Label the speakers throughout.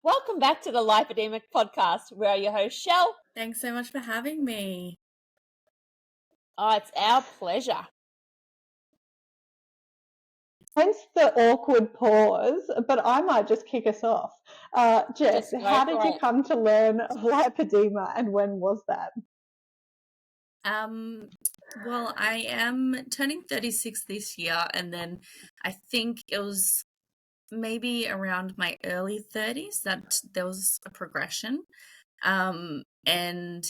Speaker 1: Welcome back to the Lipoedema podcast. We are your host, Shell.
Speaker 2: Thanks so much for having me.
Speaker 1: Oh, it's our pleasure.
Speaker 3: Hence the awkward pause, but I might just kick us off. Jess, how did you come to learn of lipedema and when was that?
Speaker 2: Well, I am turning 36 this year, and then I think it was maybe around my early 30s that there was a progression. And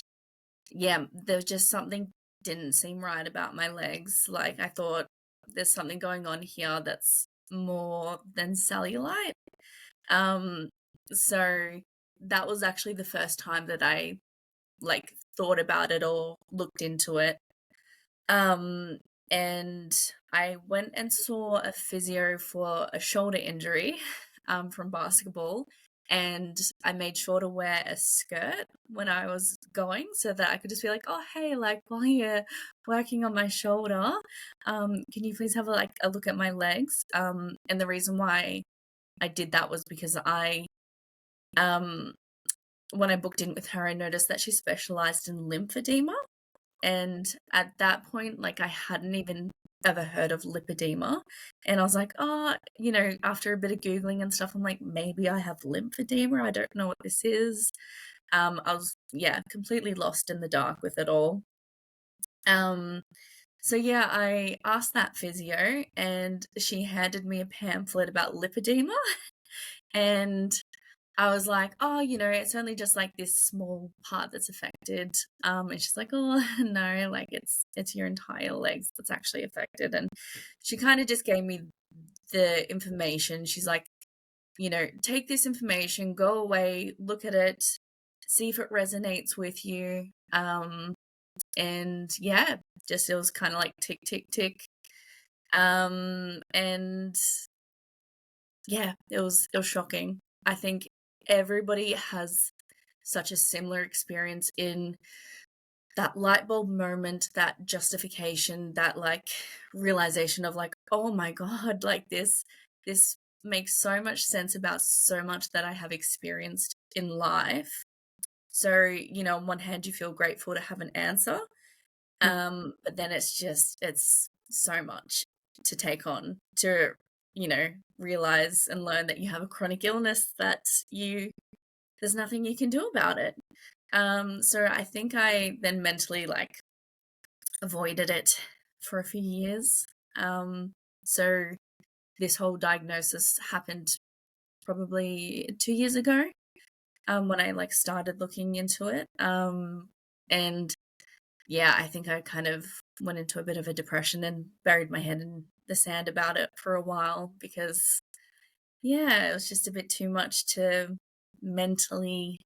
Speaker 2: yeah, there was just something didn't seem right about my legs. Like, I thought there's something going on here that's more than cellulite. So that was actually the first time that I thought about it or looked into it. And I went and saw a physio for a shoulder injury from basketball, and I made sure to wear a skirt when I was going so that I could just be like, oh, hey, like, while you're working on my shoulder, can you please have a look at my legs? And the reason why I did that was because when I booked in with her, I noticed that she specialized in lymphedema. And at that point, I hadn't even ever heard of lipedema. And I was like, oh, after a bit of Googling and stuff, I'm like, maybe I have lymphedema. I don't know what this is. I was, completely lost in the dark with it all. So yeah, I asked that physio and she handed me a pamphlet about lipedema. And I was like, oh, it's only just like this small part that's affected. And she's like, oh, no, it's your entire legs that's actually affected. And she kind of just gave me the information. She's like, take this information, go away, look at it, see if it resonates with you. And yeah, just it was kind of like tick, tick, tick. And yeah, it was shocking. I think everybody has such a similar experience in that light bulb moment, that justification, that realization of oh my God, this makes so much sense about so much that I have experienced in life. So, on one hand you feel grateful to have an answer. But then it's so much to take on to realize and learn that you have a chronic illness that there's nothing you can do about it. So I think I then mentally avoided it for a few years. So this whole diagnosis happened probably 2 years ago, when I started looking into it. And yeah, I think I kind of went into a bit of a depression and buried my head in the sand about it for a while because, yeah, it was just a bit too much to mentally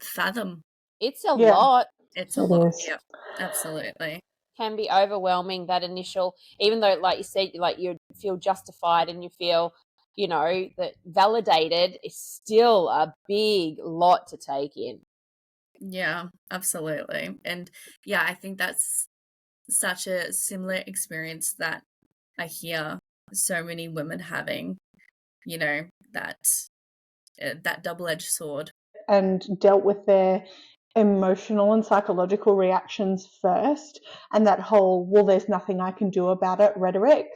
Speaker 2: fathom.
Speaker 1: It's a lot.
Speaker 2: It's a lot. Yeah, absolutely.
Speaker 1: Can be overwhelming, that initial, even though, like you said, you feel justified and you feel, that validated, is still a big lot to take in.
Speaker 2: Yeah, absolutely. And yeah, I think that's such a similar experience that I hear so many women having, that double-edged sword.
Speaker 3: And dealt with their emotional and psychological reactions first, and that whole, well, there's nothing I can do about it rhetoric.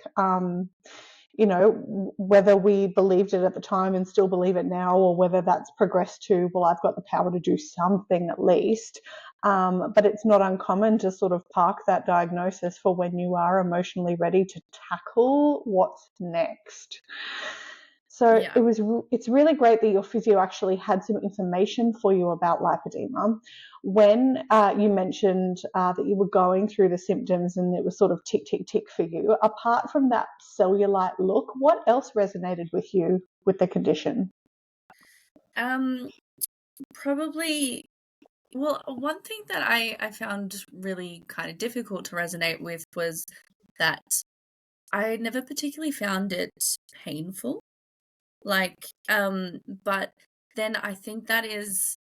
Speaker 3: Whether we believed it at the time and still believe it now, or whether that's progressed to, well, I've got the power to do something at least. But it's not uncommon to sort of park that diagnosis for when you are emotionally ready to tackle what's next. So
Speaker 2: Yeah.
Speaker 3: it's really great that your physio actually had some information for you about lipedema. When you mentioned that you were going through the symptoms and it was sort of tick, tick, tick for you, apart from that cellulite look, what else resonated with you with the condition?
Speaker 2: Probably, well, one thing that I found really kind of difficult to resonate with was that I never particularly found it painful. But then I think that is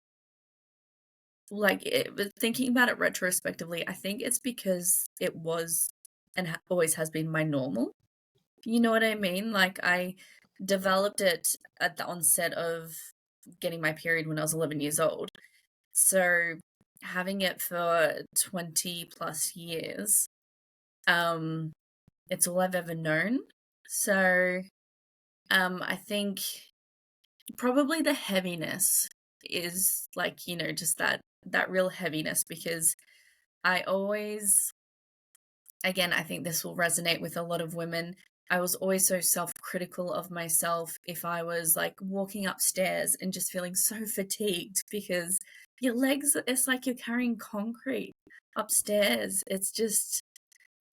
Speaker 2: thinking about it retrospectively, I think it's because it was and always has been my normal. You know what I mean? I developed it at the onset of getting my period when I was 11 years old. So having it for 20 plus years, it's all I've ever known. So I think probably the heaviness is like, you know, just that real heaviness, because I always, again, I think this will resonate with a lot of women. I was always so self-critical of myself if I was like walking upstairs and just feeling so fatigued, because your legs, it's like you're carrying concrete upstairs. It's just,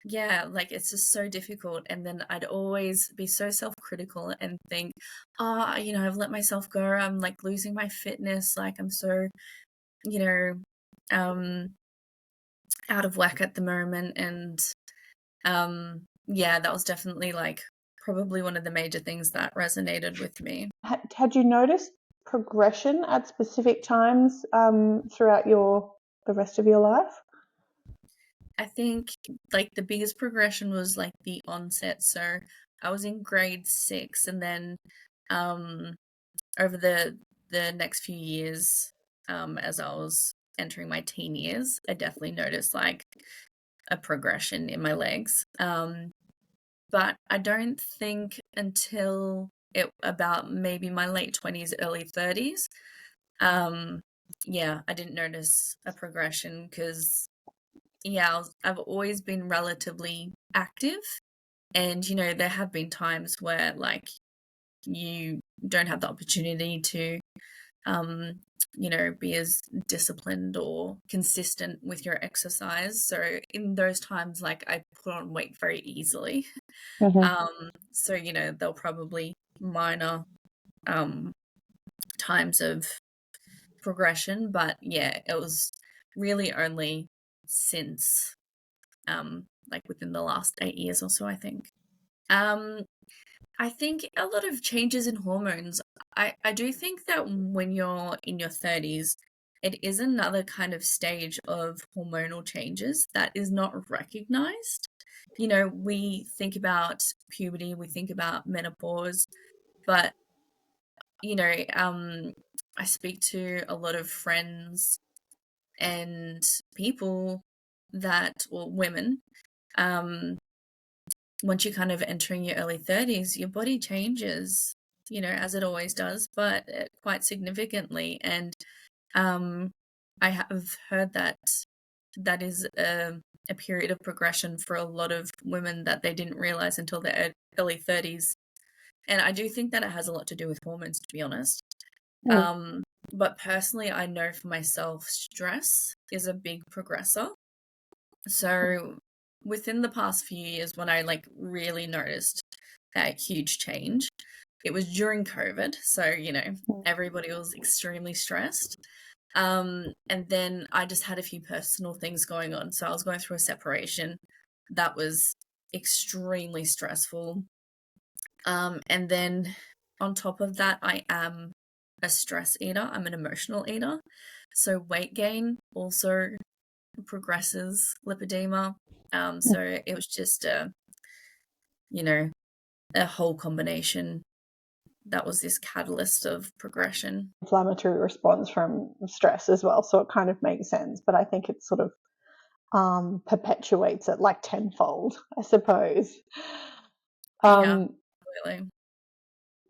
Speaker 2: yeah, like it's just so difficult. And then I'd always be so self-critical and think, oh, you know, I've let myself go. I'm like losing my fitness. Like I'm so, you know, out of whack at the moment. And yeah, that was definitely like probably one of the major things that resonated with me.
Speaker 3: Had you noticed progression at specific times throughout the rest of your life?
Speaker 2: I think like the biggest progression was like the onset. So I was in grade 6, and then over the next few years, as I was entering my teen years, I definitely noticed like a progression in my legs. But I don't think until about maybe my late 20s, early 30s, yeah, I didn't notice a progression because, yeah, I've always been relatively active. And, you know, there have been times where, like, you don't have the opportunity to, you know, be as disciplined or consistent with your exercise. So in those times, like, I put on weight very easily. So, you know, they'll probably minor times of progression, but yeah, it was really only since like within the last 8 years or so, I think. I think a lot of changes in hormones. I do think that when you're in your 30s, it is another kind of stage of hormonal changes that is not recognized. You know, we think about puberty, we think about menopause, but, you know, I speak to a lot of friends and people that, or women, once you're kind of entering your early 30s, your body changes, you know, as it always does, but quite significantly. And I have heard that that is a period of progression for a lot of women that they didn't realize until their early 30s. And I do think that it has a lot to do with hormones, to be honest. But personally, I know for myself, stress is a big progressor. So within the past few years, when I like really noticed that huge change, it was during COVID. So, you know, everybody was extremely stressed. And then I just had a few personal things going on. So I was going through a separation that was extremely stressful. And then on top of that, I am a stress eater. I'm an emotional eater. So weight gain also progresses lipedema. So it was just you know, a whole combination that was this catalyst of progression.
Speaker 3: Inflammatory response from stress as well, so it kind of makes sense. But I think it sort of perpetuates it like tenfold, I suppose.
Speaker 2: Yeah, really.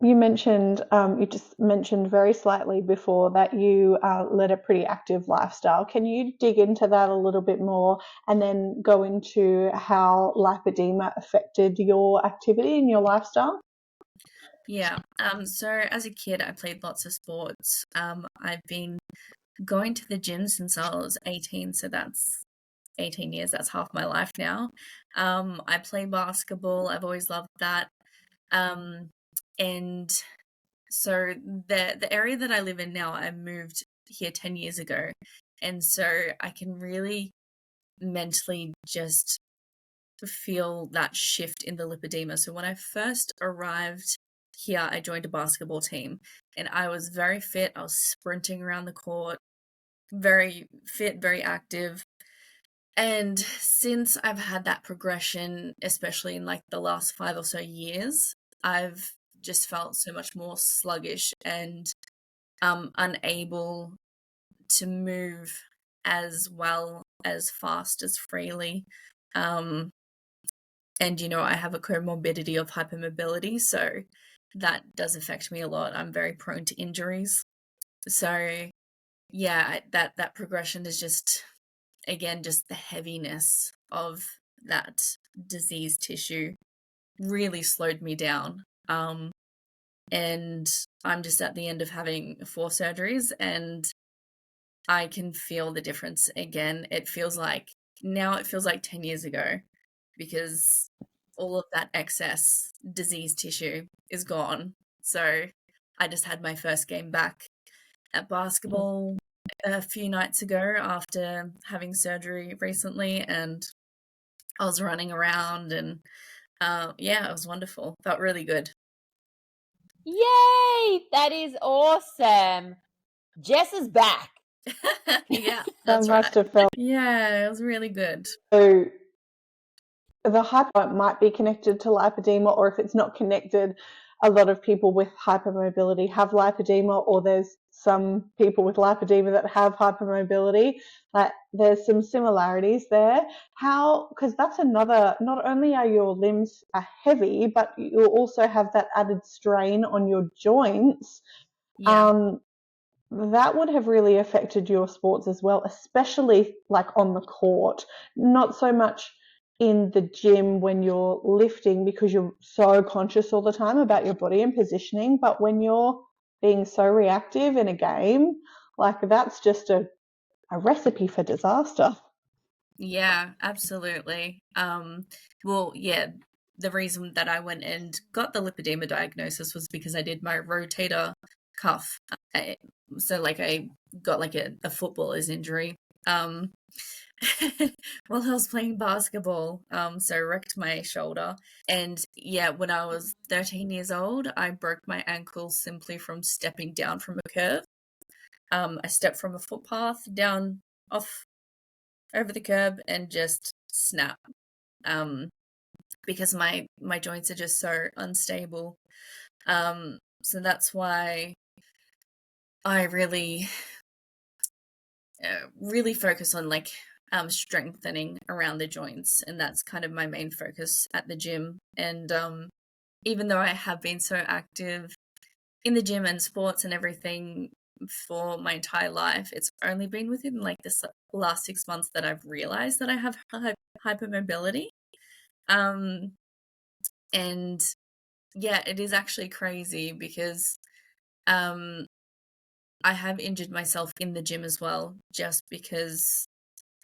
Speaker 3: You just mentioned very slightly before that you led a pretty active lifestyle. Can you dig into that a little bit more and then go into how lipedema affected your activity and your lifestyle?
Speaker 2: Yeah. So as a kid, I played lots of sports. I've been going to the gym since I was 18, so that's 18 years. That's half my life now. I play basketball. I've always loved that. And so the area that I live in now, I moved here 10 years ago. And so I can really mentally just feel that shift in the lipedema. So when I first arrived here, I joined a basketball team and I was very fit. I was sprinting around the court, very fit, very active. And since I've had that progression, especially in like the last 5 or so years, I've just felt so much more sluggish and unable to move as well, as fast, as freely. And, I have a comorbidity of hypermobility, so that does affect me a lot. I'm very prone to injuries. So, yeah, that progression is just, again, just the heaviness of that diseased tissue really slowed me down. And I'm just at the end of having 4 surgeries, and I can feel the difference again. It feels like 10 years ago, because all of that excess diseased tissue is gone. So I just had my first game back at basketball a few nights ago after having surgery recently, and I was running around, and yeah, it was wonderful. Felt really good.
Speaker 1: Yay! That is awesome. Jess is back.
Speaker 2: Yeah,
Speaker 3: That
Speaker 2: that's
Speaker 3: must
Speaker 2: right.
Speaker 3: have felt
Speaker 2: Yeah, it was really good.
Speaker 3: so. The hyper might be connected to lipedema, or if it's not connected, a lot of people with hypermobility have lipedema, or there's some people with lipedema that have hypermobility. There's some similarities there. Because that's another, not only are your limbs heavy, but you'll also have that added strain on your joints.
Speaker 2: Yeah.
Speaker 3: That would have really affected your sports as well, especially like on the court. Not so much in the gym when you're lifting, because you're so conscious all the time about your body and positioning, but when you're being so reactive in a game, like that's just a recipe for disaster.
Speaker 2: Yeah, absolutely. Well, yeah, the reason that I went and got the lipedema diagnosis was because I did my rotator cuff. So like I got like a footballer's injury. While I was playing basketball, so wrecked my shoulder. And yeah, when I was 13 years old, I broke my ankle simply from stepping down from a curb. I stepped from a footpath down off over the curb and just snap. Because my joints are just so unstable. So that's why I really really focus on like strengthening around the joints, and that's kind of my main focus at the gym. And even though I have been so active in the gym and sports and everything for my entire life, it's only been within like this last 6 months that I've realized that I have hypermobility. And yeah, it is actually crazy because I have injured myself in the gym as well, just because,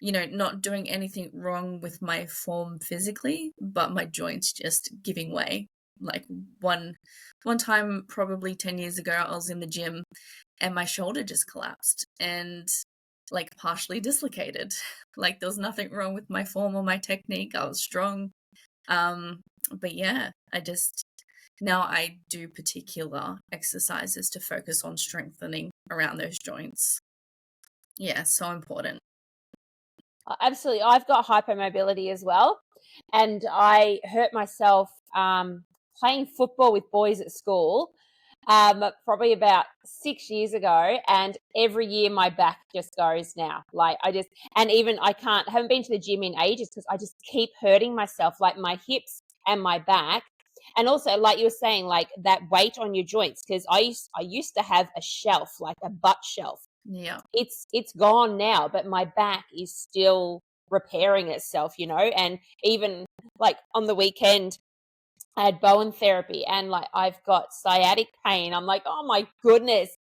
Speaker 2: not doing anything wrong with my form physically, but my joints just giving way. Like one time, probably 10 years ago, I was in the gym and my shoulder just collapsed and like partially dislocated. Like there was nothing wrong with my form or my technique. I was strong. But yeah, now I do particular exercises to focus on strengthening around those joints. Yeah, so important.
Speaker 1: Absolutely. I've got hypermobility as well. And I hurt myself playing football with boys at school probably about 6 years ago. And every year my back just goes now. And even haven't been to the gym in ages because I just keep hurting myself, like my hips and my back. And also, like you were saying, like that weight on your joints, because I used to have a shelf, like a butt shelf.
Speaker 2: Yeah.
Speaker 1: It's gone now, but my back is still repairing itself, and even like on the weekend I had Bowen therapy, and like I've got sciatic pain. I'm like, oh my goodness,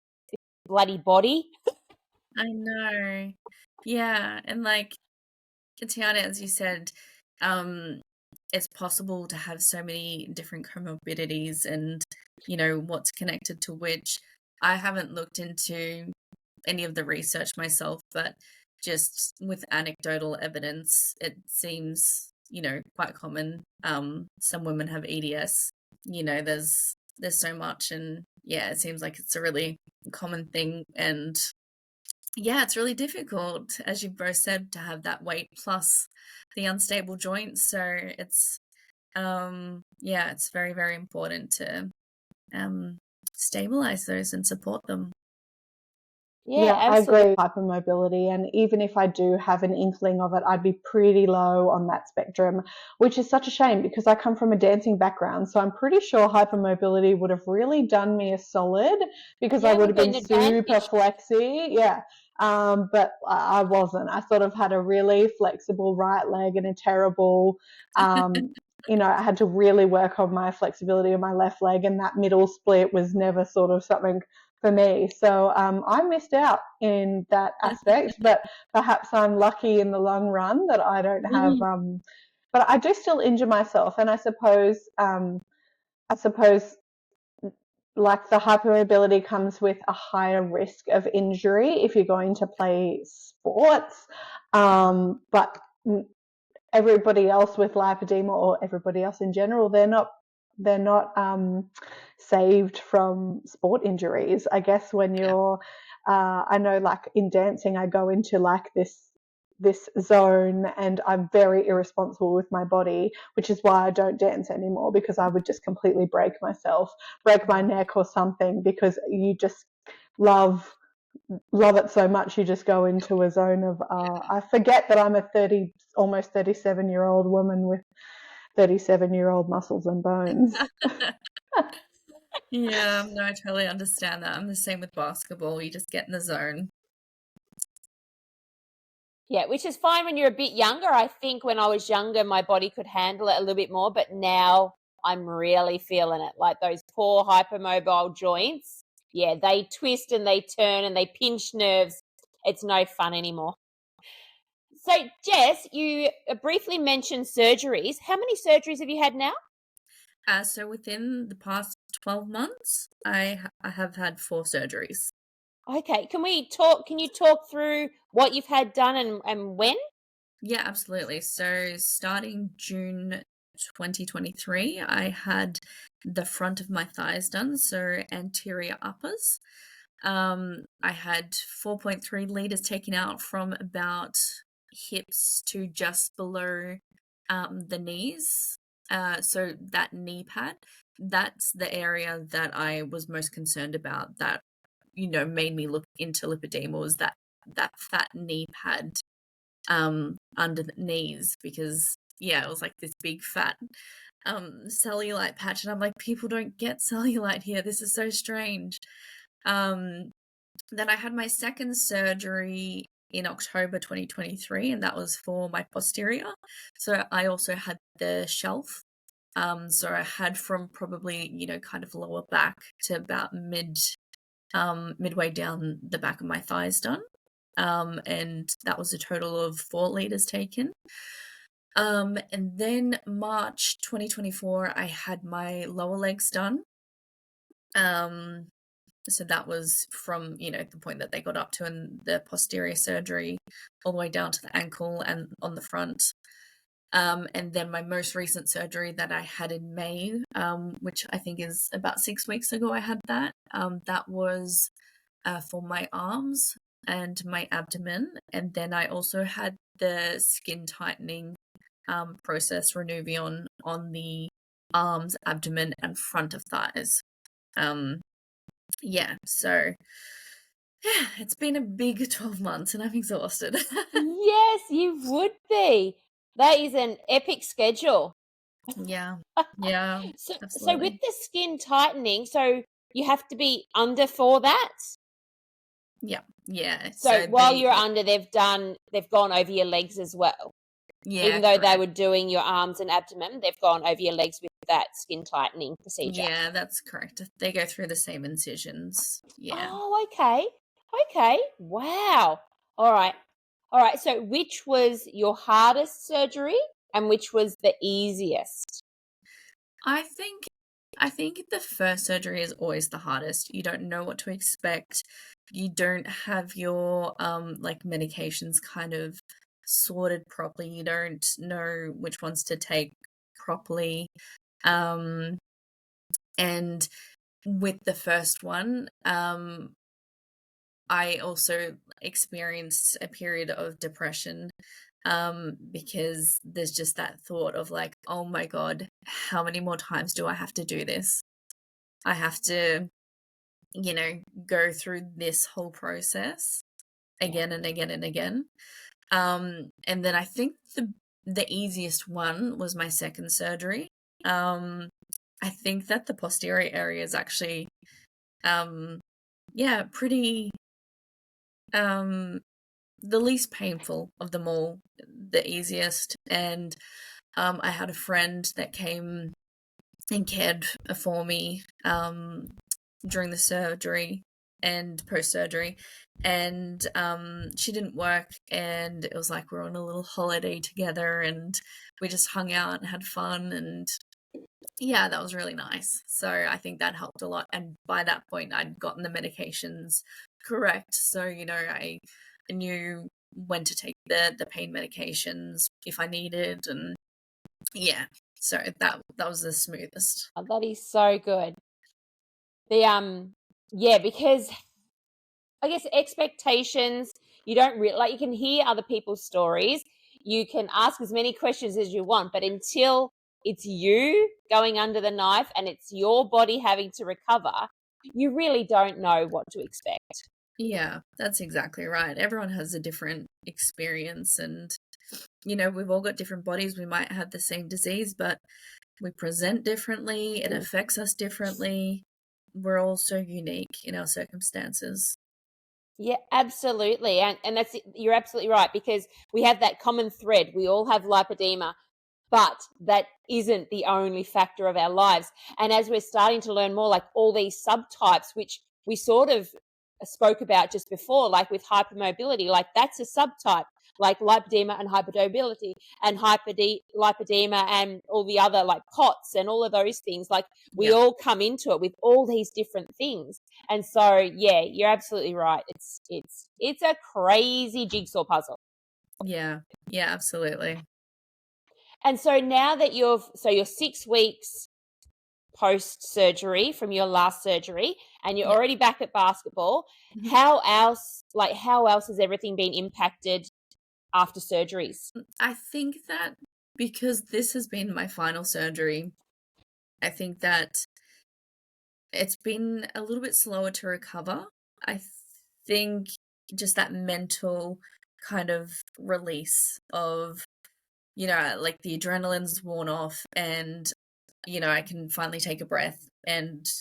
Speaker 1: bloody body.
Speaker 2: I know. Yeah, and like Tatiana, as you said, it's possible to have so many different comorbidities and what's connected to which. I haven't looked into any of the research myself, but just with anecdotal evidence, it seems, quite common. Some women have EDS, there's so much, and yeah, it seems like it's a really common thing. And yeah, it's really difficult, as you both said, to have that weight plus the unstable joints. So it's yeah, it's very, very important to stabilize those and support them.
Speaker 1: Yeah,
Speaker 3: Yeah, I
Speaker 1: absolutely.
Speaker 3: agree. Hypermobility, and even if I do have an inkling of it, I'd be pretty low on that spectrum, which is such a shame because I come from a dancing background. So I'm pretty sure hypermobility would have really done me a solid because I
Speaker 1: Yeah,
Speaker 3: would
Speaker 1: would have
Speaker 3: have
Speaker 1: been
Speaker 3: been
Speaker 1: an
Speaker 3: super
Speaker 1: advantage.
Speaker 3: flexy. Yeah. But I wasn't. I sort of had a really flexible right leg and a terrible, I had to really work on my flexibility of my left leg, and that middle split was never sort of something for me. So I missed out in that aspect, but perhaps I'm lucky in the long run that I don't have.
Speaker 1: Mhm.
Speaker 3: But I do still injure myself, and I suppose like the hypermobility comes with a higher risk of injury if you're going to play sports. But everybody else with lipedema or everybody else in general, they're not saved from sport injuries. I guess when
Speaker 2: Yeah.
Speaker 3: you're, I know like in dancing, I go into like this zone and I'm very irresponsible with my body, which is why I don't dance anymore because I would just completely break myself, break my neck or something because you just love love it so much you just go into a zone of I forget that I'm a 30 almost 37-year-old woman with 37-year-old muscles and bones.
Speaker 2: Yeah, no, I totally understand that. I'm the same with basketball. You just get in the zone.
Speaker 1: Yeah, which is fine when you're a bit younger. I think when I was younger, my body could handle it a little bit more, but now I'm really feeling it. Like those poor hypermobile joints. Yeah, they twist and they turn and they pinch nerves. It's no fun anymore. So, Jess, you briefly mentioned surgeries. How many surgeries have you had now?
Speaker 2: So within the past 12 months, I have had 4 surgeries.
Speaker 1: Okay, can you talk through what you've had done and when?
Speaker 2: Yeah, absolutely. So starting June 2023, I had the front of my thighs done, so anterior uppers. I had 4.3 liters taken out from about hips to just below the knees. So that knee pad, that's the area that I was most concerned about. That made me look into lipedema was that fat knee pad under the knees because it was like this big fat cellulite patch, and I'm like, people don't get cellulite here. This is so strange. Um, then I had my second surgery in October 2023, and that was for my posterior. So I also had the shelf. So I had from probably, kind of lower back to about midway down the back of my thighs done. And that was a total of 4 liters taken. And then March 2024, I had my lower legs done. So that was from, the point that they got up to in the posterior surgery all the way down to the ankle and on the front. And then my most recent surgery that I had in May, which I think is about 6 weeks ago, I had that. That was for my arms and my abdomen. And then I also had the skin tightening process Renuvion on the arms, abdomen, and front of thighs. So it's been a big 12 months and I'm exhausted.
Speaker 1: Yes, you would be. That is an epic schedule.
Speaker 2: Yeah, yeah,
Speaker 1: So with
Speaker 2: absolutely.
Speaker 1: the skin tightening, so you have to be under for that.
Speaker 2: Yeah, yeah.
Speaker 1: So
Speaker 2: So
Speaker 1: while you're under, they've gone over your legs as well.
Speaker 2: yeah,
Speaker 1: Even though they
Speaker 2: correct.
Speaker 1: were doing your arms and abdomen, they've gone over your legs with that skin tightening procedure.
Speaker 2: Yeah, that's correct. They go through the same incisions. Yeah.
Speaker 1: Oh, okay. Okay. Wow. All right. All right. So which was your hardest surgery and which was the easiest?
Speaker 2: I think I think the first surgery is always the hardest. You don't know what to expect. You don't have your like medications kind of sorted properly. You don't know which ones to take properly. Um and with the first one, I also experienced a period of depression because there's just that thought of like, oh my God, how many more times do I have to do this? I have to go through this whole process again and again and again. And then I think the easiest one was my second surgery. I think that the posterior area is actually, pretty, the least painful of them all, the easiest. And I had a friend that came and cared for me during the surgery and post-surgery, and she didn't work, and it was like we're on a little holiday together, and we just hung out and had fun, and yeah, that was really nice. So I think that helped a lot, and by that point I'd gotten the medications correct, so I knew when to take the pain medications if I needed, and yeah, so that was the smoothest.
Speaker 1: Oh, that is so good. Because I guess expectations, you don't really, like, you can hear other people's stories, you can ask as many questions as you want, but until it's you going under the knife and it's your body having to recover, you really don't know what to expect.
Speaker 2: Yeah, that's exactly right. Everyone has a different experience, and we've all got different bodies. We might have the same disease, but we present differently. It affects us differently. We're all so unique in our circumstances.
Speaker 1: Yeah, absolutely. And you're absolutely right, because we have that common thread. We all have lipedema, but that isn't the only factor of our lives. And as we're starting to learn more, like all these subtypes, which we sort of spoke about just before, like with hypermobility, like that's a subtype, like lipedema and hypermobility and lipedema and all the other, like POTS and all of those things. Like we all come into it with all these different things. And so, yeah, you're absolutely right. It's a crazy jigsaw puzzle.
Speaker 2: Yeah, absolutely.
Speaker 1: And so now that you're 6 weeks post surgery from your last surgery and you're already back at basketball, how else has everything been impacted after surgeries?
Speaker 2: I think that because this has been my final surgery, I think that it's been a little bit slower to recover. I think just that mental kind of release of, like the adrenaline's worn off, and, I can finally take a breath and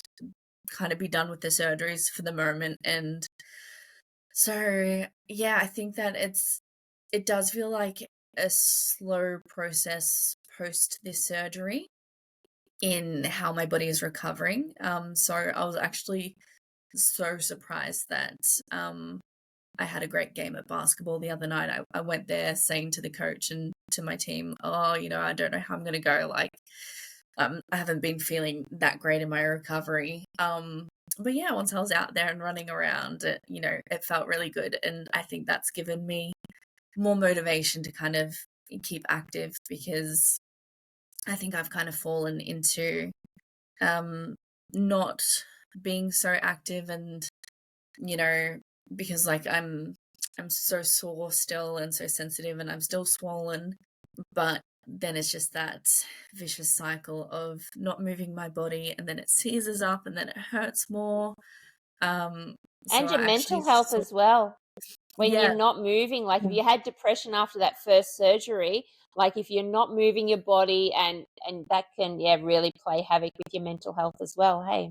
Speaker 2: kind of be done with the surgeries for the moment. And so, yeah, I think that it does feel like a slow process post this surgery in how my body is recovering. So I was actually so surprised that I had a great game at basketball the other night. I went there saying to the coach and to my team, oh, I don't know how I'm going to go. Like, I haven't been feeling that great in my recovery. But yeah, once I was out there and running around, it felt really good. And I think that's given me more motivation to kind of keep active, because I think I've kind of fallen into not being so active, and because like I'm so sore still and so sensitive, and I'm still swollen, but then it's just that vicious cycle of not moving my body, and then it seizes up, and then it hurts more.
Speaker 1: And your mental health as well. When you're not moving, like if you had depression after that first surgery, like if you're not moving your body, and that can really play havoc with your mental health as well. Hey.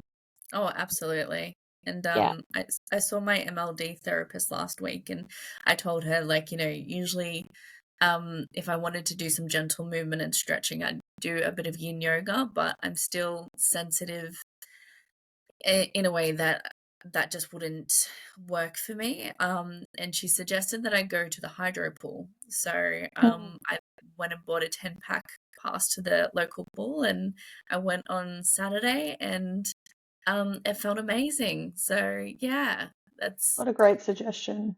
Speaker 2: Oh, absolutely. And I saw my MLD therapist last week, and I told her, like, usually if I wanted to do some gentle movement and stretching, I'd do a bit of yin yoga, but I'm still sensitive in a way that just wouldn't work for me. And she suggested that I go to the hydro pool. So I went and bought a 10-pack pass to the local pool, and I went on Saturday, and it felt amazing. So yeah, that's
Speaker 3: What a great suggestion.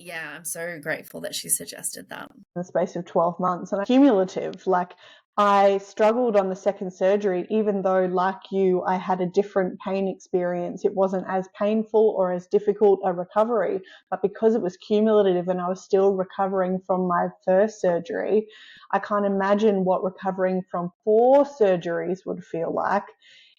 Speaker 2: Yeah, I'm so grateful that she suggested that.
Speaker 3: In the space of 12 months, and cumulative. Like, I struggled on the second surgery, even though, like you, I had a different pain experience. It wasn't as painful or as difficult a recovery, but because it was cumulative and I was still recovering from my first surgery, I can't imagine what recovering from 4 surgeries would feel like.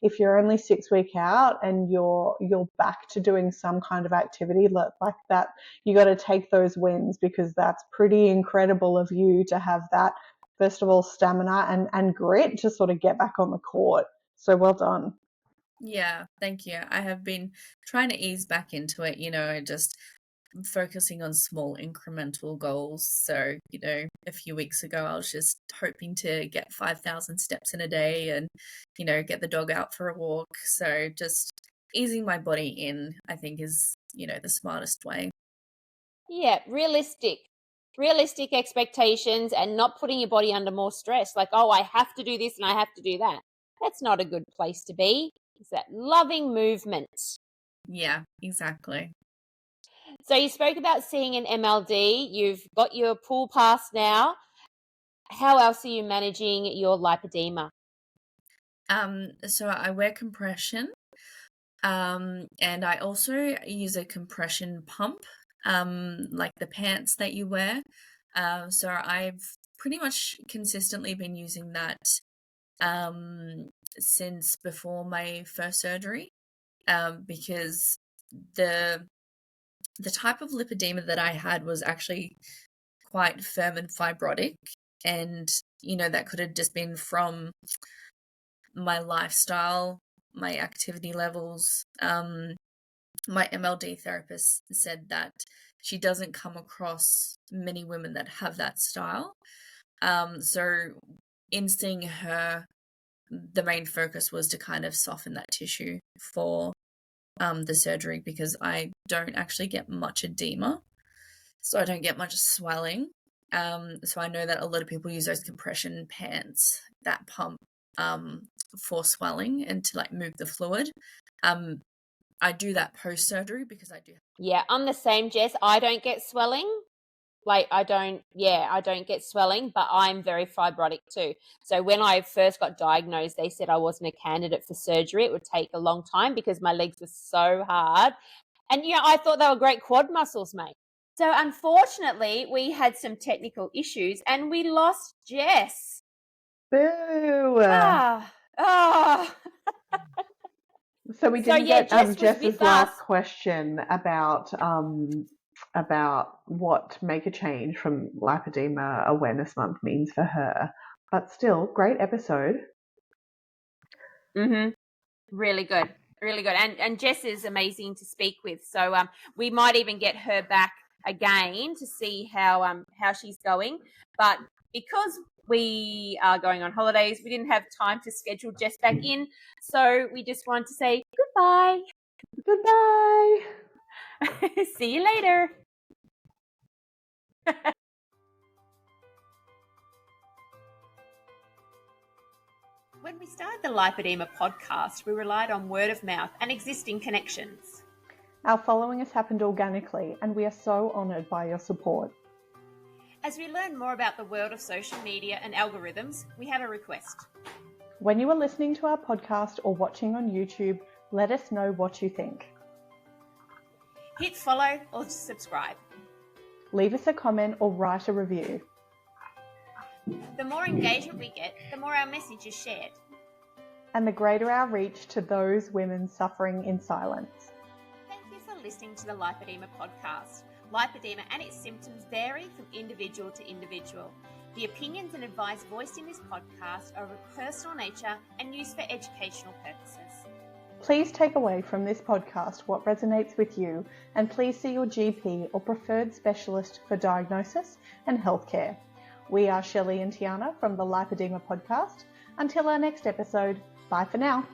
Speaker 3: if you're only 6 weeks out and you're back to doing some kind of activity like that, you got to take those wins, because that's pretty incredible of you to have that, first of all, stamina and grit to sort of get back on the court. So well done.
Speaker 2: Yeah, thank you. I have been trying to ease back into it, just focusing on small incremental goals. So, a few weeks ago, I was just hoping to get 5,000 steps in a day and, get the dog out for a walk. So just easing my body in, I think, is, the smartest way.
Speaker 1: Yeah, realistic expectations, and not putting your body under more stress. Like, oh, I have to do this and I have to do that. That's not a good place to be. It's that loving movement.
Speaker 2: Yeah, exactly.
Speaker 1: So you spoke about seeing an MLD. You've got your pool pass now. How else are you managing your lipedema?
Speaker 2: So I wear compression, and I also use a compression pump, like the pants that you wear. So I've pretty much consistently been using that since before my first surgery, because the type of lipedema that I had was actually quite firm and fibrotic, and that could have just been from my lifestyle, my activity levels. My MLD therapist said that she doesn't come across many women that have that style. So in seeing her, the main focus was to kind of soften that tissue for the surgery, because I don't actually get much edema, so I don't get much swelling. So I know that a lot of people use those compression pants, that pump, for swelling and to like move the fluid. I do that post-surgery because I do.
Speaker 1: Yeah, I'm the same, Jess. I don't get swelling. I don't get swelling, but I'm very fibrotic too. So when I first got diagnosed, they said I wasn't a candidate for surgery. It would take a long time because my legs were so hard. And, I thought they were great quad muscles, mate. So unfortunately, we had some technical issues and we lost Jess.
Speaker 3: Boo! So we didn't get Jess's last question about what Make a Change from Lipedema Awareness Month means for her. But still, great episode.
Speaker 1: Really good. Really good. And Jess is amazing to speak with. So we might even get her back again to see how she's going. But because we are going on holidays, we didn't have time to schedule Jess back in. So we just want to say goodbye.
Speaker 3: Goodbye.
Speaker 1: See you later. When we started the Lipedema podcast, we relied on word of mouth and existing connections.
Speaker 3: Our following has happened organically, and we are so honoured by your support.
Speaker 1: As we learn more about the world of social media and algorithms, we have a request.
Speaker 3: When you are listening to our podcast or watching on YouTube, let us know what you think.
Speaker 1: Hit follow or subscribe.
Speaker 3: Leave us a comment or write a review.
Speaker 1: The more engagement we get, the more our message is shared.
Speaker 3: And the greater our reach to those women suffering in silence.
Speaker 1: Thank you for listening to the Lipedema podcast. Lipedema and its symptoms vary from individual to individual. The opinions and advice voiced in this podcast are of a personal nature and used for educational purposes.
Speaker 3: Please take away from this podcast what resonates with you, and please see your GP or preferred specialist for diagnosis and healthcare. We are Shelley and Tiana from the Lipedema podcast. Until our next episode, bye for now.